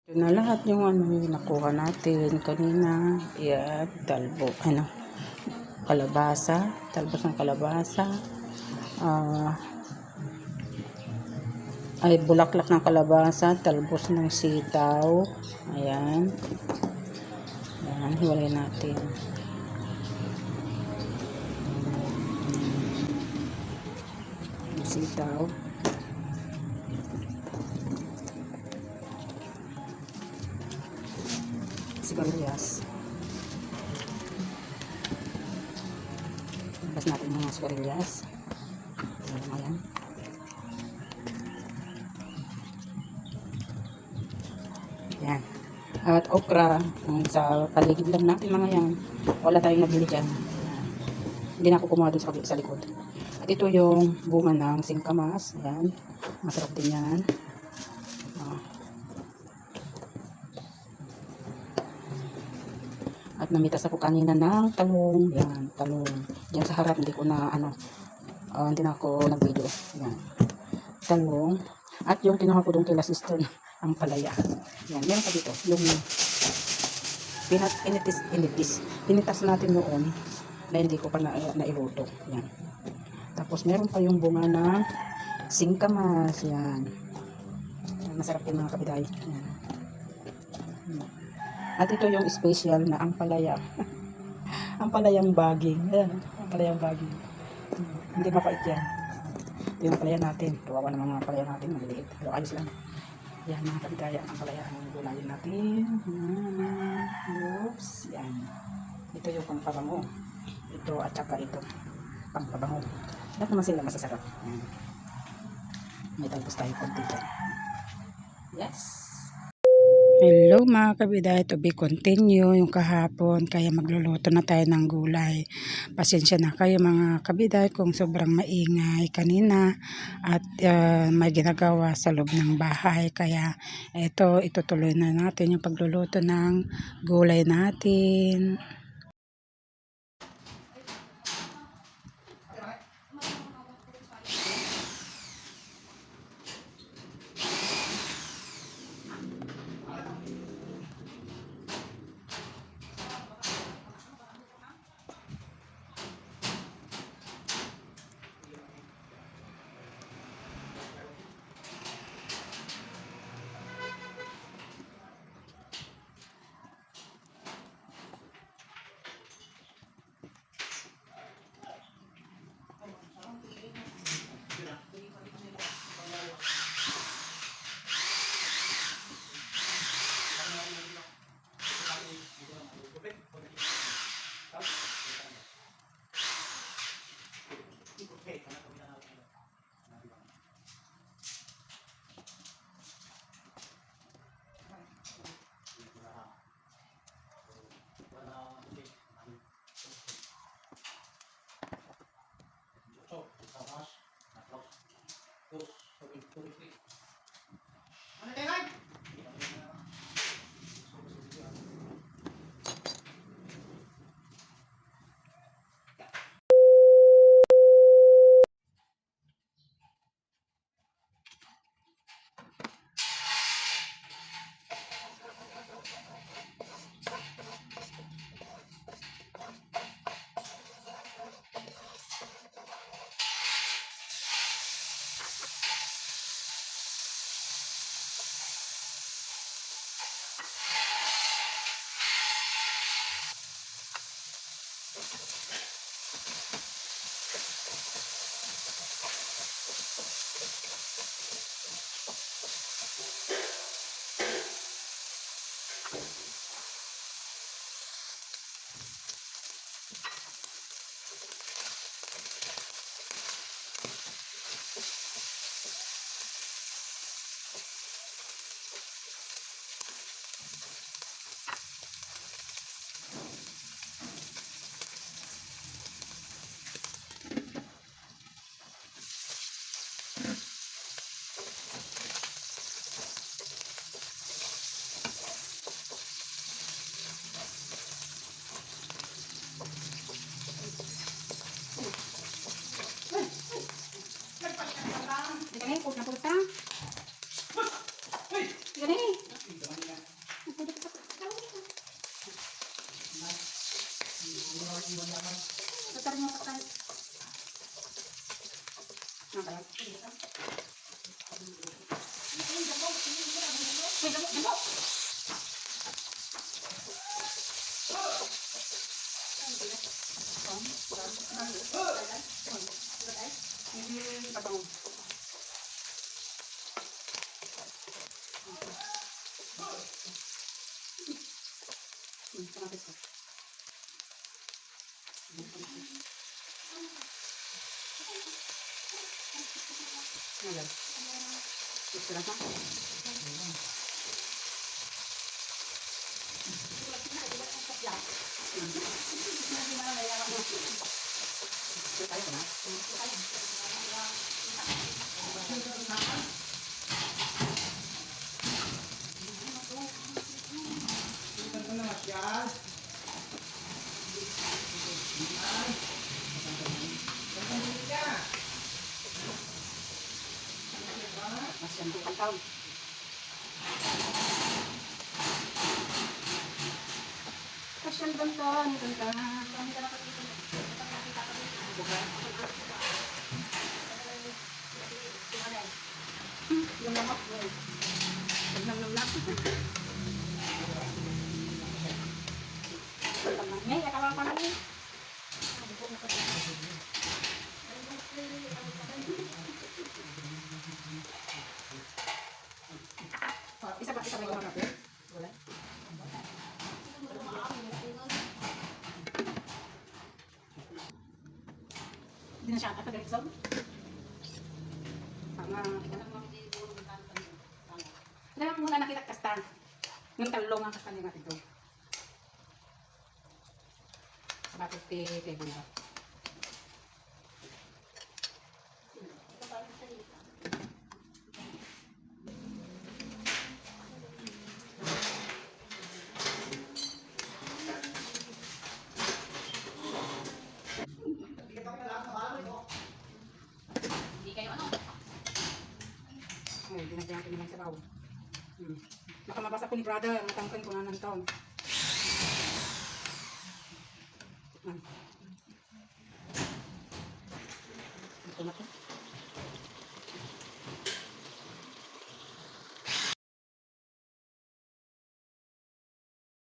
Ito na lahat yung nakuha natin kanina. Yan, kalabasa, talbos ng kalabasa, ah, ay bulaklak ng kalabasa, talbos ng sitaw. Ayan. Ayan, hiwalay natin. Yung sitaw. Sigarilyas. Labas natin yung mga sigarilyas. Ayan. Yan. At okra, sa paligid lang natin mga yan. Wala tayong nabili dyan. Yan. Hindi na ako kumuha dun sa likod. At ito yung bunga ng singkamas. Yan. Masarap din yan. At namitas ako kanina ng talong. Yan, talong. Diyan sa harap, hindi hindi na ako nag-video. Yan. Talong. At yung kinuha ko doon kay la sister, ang palaya. Yan, meron pa dito. Yung pinitas natin noon na hindi ko pa nailuto. Yan. Tapos meron pa yung bunga ng singkamas. Yan. Masarap din mga kabiday. Yan. At ito yung special na ampalaya. Ampalayang baging. Ayan, ampalayang baging. Hindi mapait yan. Ito yung ampalaya natin. Kawawa naman mga ampalaya natin. Maliliit. Pero ayos lang. Yan mga kabidaya. Ang ampalaya ang gulayin natin. Oops. Yan. Ito yung pangpabango. Ito at saka ito. Pangpabango. Lahat naman sila masasarap. Yan. May talpos tayo konti dyan. Yes. Hello mga kabiday, to be continue yung kahapon, kaya magluluto na tayo ng gulay. Pasensya na kayo mga kabiday kung sobrang maingay kanina at may ginagawa sa loob ng bahay, kaya itutuloy na natin yung pagluluto ng gulay natin. Pabango. Kamatis ko. Ngayon. Gusto lang ha? Gusto tayo na? Mas yan ang taon. Kasyal bantan, ganda. Yung lamok. Nag-nam-nam. Ngay, akawa pa lang. Isa pa yung mga kape. Wala. Hindi na siya at pag-resolve. Tama. Kaya muna nakita kastan. Yung talong ang kastan yung ito. Bakit table ba? Hindi kayo ano? Ay, dinagyan ko nilang sabaw. Nakamabasa ko ni brother, matangkan ko na ng taon. Ito na to.